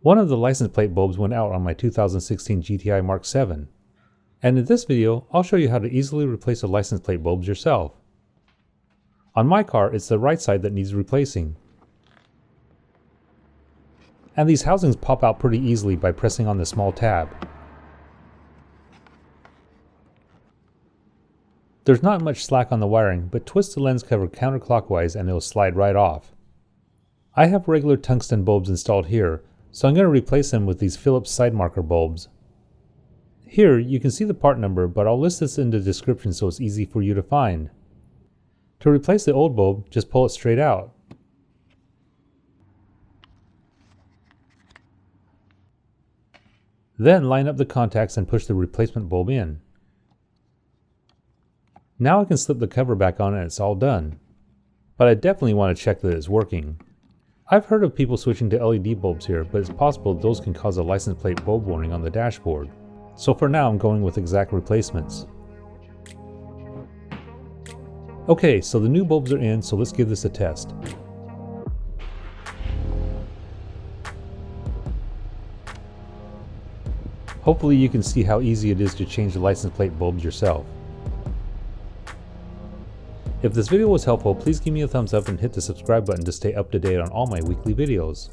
One of the license plate bulbs went out on my 2016 GTI Mark 7. And in this video, I'll show you how to easily replace the license plate bulbs yourself. On my car, it's the right side that needs replacing. And these housings pop out pretty easily by pressing on the small tab. There's not much slack on the wiring, but twist the lens cover counterclockwise and it'll slide right off. I have regular tungsten bulbs installed here, so I'm going to replace them with these Phillips side marker bulbs. Here you can see the part number, but I'll list this in the description so it's easy for you to find. To replace the old bulb, just pull it straight out. Then line up the contacts and push the replacement bulb in. Now I can slip the cover back on and it's all done. But I definitely want to check that it's working. I've heard of people switching to LED bulbs here, but it's possible those can cause a license plate bulb warning on the dashboard. So for now I'm going with exact replacements. Okay, so the new bulbs are in, so let's give this a test. Hopefully you can see how easy it is to change the license plate bulbs yourself. If this video was helpful, please give me a thumbs up and hit the subscribe button to stay up to date on all my weekly videos.